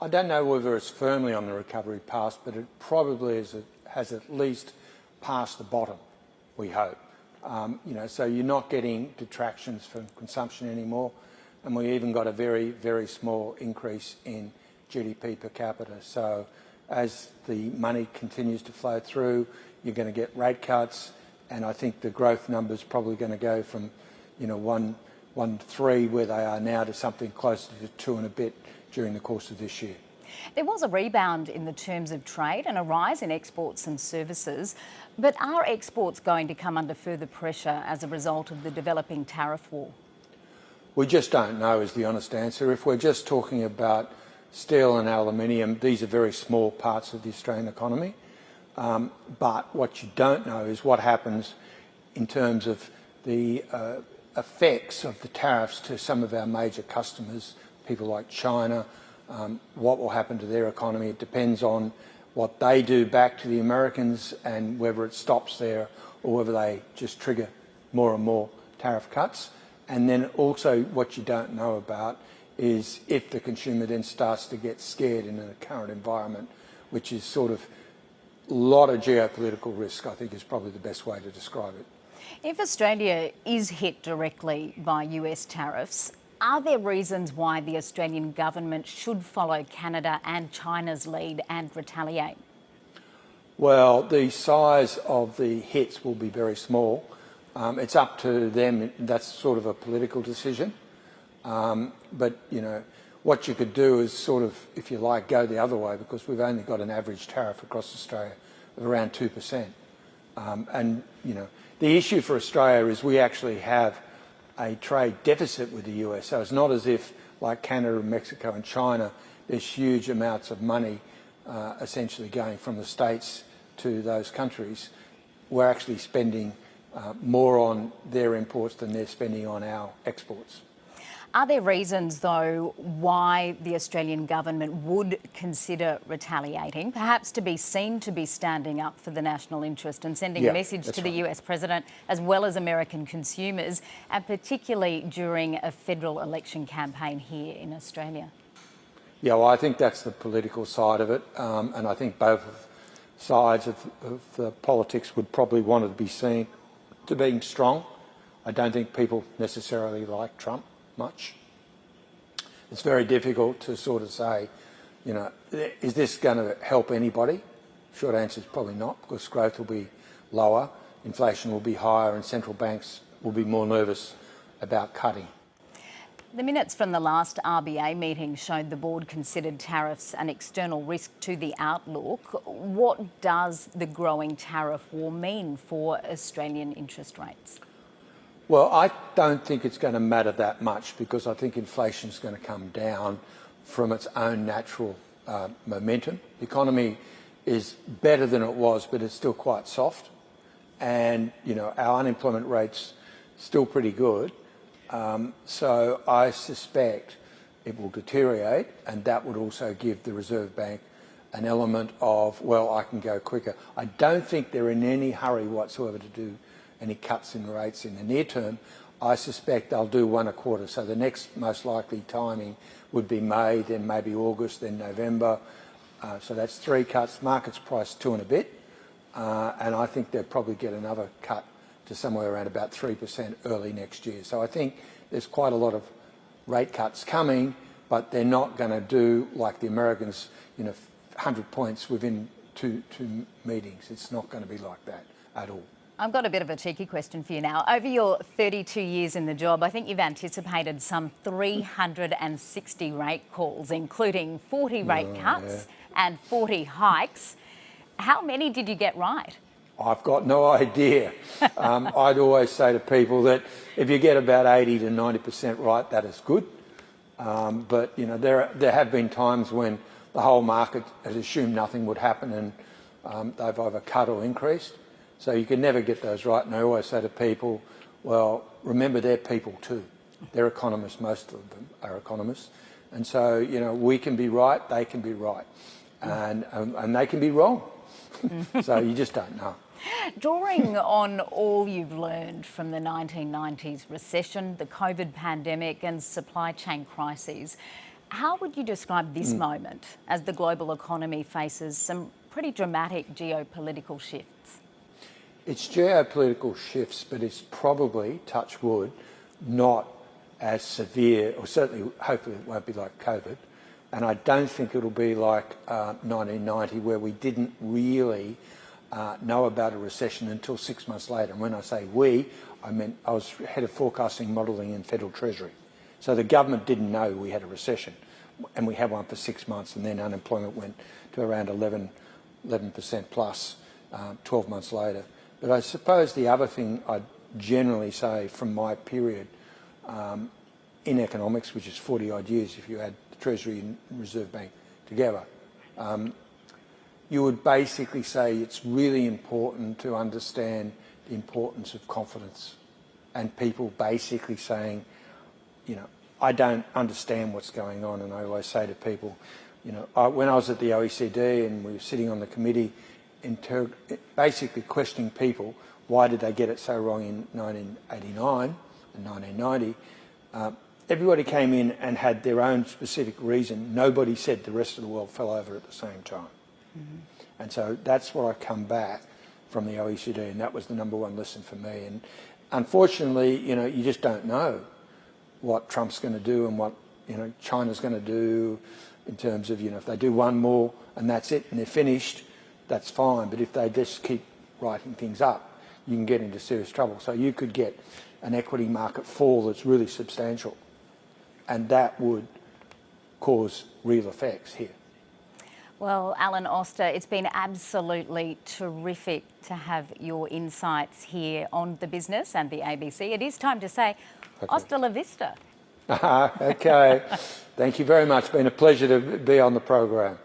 I don't know whether it's firmly on the recovery path, but it probably has at least passed the bottom, we hope. So you're not getting detractions from consumption anymore, and we even got a very, very small increase in GDP per capita. So as the money continues to flow through, you're going to get rate cuts, and I think the growth number's probably going to go from, 1.3 where they are now to something closer to 2 and a bit during the course of this year. There was a rebound in the terms of trade and a rise in exports and services, but are exports going to come under further pressure as a result of the developing tariff war? We just don't know is the honest answer. If we're just talking about steel and aluminium, these are very small parts of the Australian economy. But what you don't know is what happens in terms of the effects of the tariffs to some of our major customers, people like China. What will happen to their economy? It depends on what they do back to the Americans and whether it stops there or whether they just trigger more and more tariff cuts. And then also what you don't know about is if the consumer then starts to get scared in the current environment, which is sort of a lot of geopolitical risk, I think is probably the best way to describe it. If Australia is hit directly by US tariffs, are there reasons why the Australian government should follow Canada and China's lead and retaliate? Well, the size of the hits will be very small. It's up to them. That's sort of a political decision. But, what you could do is sort of, if you like, go the other way, because we've only got an average tariff across Australia of around 2%. The issue for Australia is we actually have a trade deficit with the US. So it's not as if, like Canada, Mexico and China, there's huge amounts of money essentially going from the States to those countries. We're actually spending more on their imports than they're spending on our exports. Are there reasons, though, why the Australian government would consider retaliating, perhaps to be seen to be standing up for the national interest and sending a message to the US president as well as American consumers, and particularly during a federal election campaign here in Australia? Yeah, well, I think that's the political side of it, and I think both sides of the politics would probably want to be seen to being strong. I don't think people necessarily like Trump much. It's very difficult to sort of say, is this going to help anybody? Short answer is probably not, because growth will be lower, inflation will be higher, and central banks will be more nervous about cutting. The minutes from the last RBA meeting showed the board considered tariffs an external risk to the outlook. What does the growing tariff war mean for Australian interest rates? Well, I don't think it's going to matter that much, because I think inflation is going to come down from its own natural momentum. The economy is better than it was, but it's still quite soft. And, our unemployment rate's still pretty good. So I suspect it will deteriorate, and that would also give the Reserve Bank an element of, well, I can go quicker. I don't think they're in any hurry whatsoever to do any cuts in rates in the near term. I suspect they'll do one a quarter. So the next most likely timing would be May, then maybe August, then November. So that's 3 cuts. Market's priced 2 and a bit. And I think they'll probably get another cut to somewhere around about 3% early next year. So I think there's quite a lot of rate cuts coming, but they're not going to do like the Americans, 100 points within two meetings. It's not going to be like that at all. I've got a bit of a cheeky question for you now. Over your 32 years in the job, I think you've anticipated some 360 rate calls, including 40 rate cuts and 40 hikes. How many did you get right? I've got no idea. I'd always say to people that if you get about 80 to 90% right, that is good. But there have been times when the whole market has assumed nothing would happen, and they've either cut or increased. So you can never get those right. And I always say to people, well, remember they're people too. They're economists, most of them are economists. And so, we can be right, they can be right. And they can be wrong. So you just don't know. Drawing on all you've learned from the 1990s recession, the COVID pandemic and supply chain crises, How would you describe this moment as the global economy faces some pretty dramatic geopolitical shifts? It's geopolitical shifts, but it's probably, touch wood, not as severe, or certainly, hopefully it won't be like COVID. And I don't think it'll be like 1990, where we didn't really know about a recession until 6 months later. And when I say we, I meant I was head of forecasting modelling in Federal Treasury. So the government didn't know we had a recession, and we had one for 6 months, and then unemployment went to around 11% plus 12 months later. But I suppose the other thing I'd generally say from my period in economics, which is 40 odd years if you add the Treasury and Reserve Bank together, you would basically say it's really important to understand the importance of confidence, and people basically saying, you know, I don't understand what's going on. And I always say to people, you know, when I was at the OECD and we were sitting on the committee, basically questioning people, why did they get it so wrong in 1989 and 1990? Everybody came in and had their own specific reason. Nobody said the rest of the world fell over at the same time. And so that's what I come back from the OECD, and that was the number one lesson for me. And unfortunately, you know, you just don't know what Trump's going to do and what, you know, China's going to do in terms of, you know, if they do one more and that's it and they're finished, that's fine. But if they just keep writing things up, you can get into serious trouble. So you could get an equity market fall that's really substantial, and that would cause real effects here. Well, Alan Oster, it's been absolutely terrific to have your insights here on The Business and the ABC. It is time to say, hasta la vista. Okay. Thank you very much. It's been a pleasure to be on the program.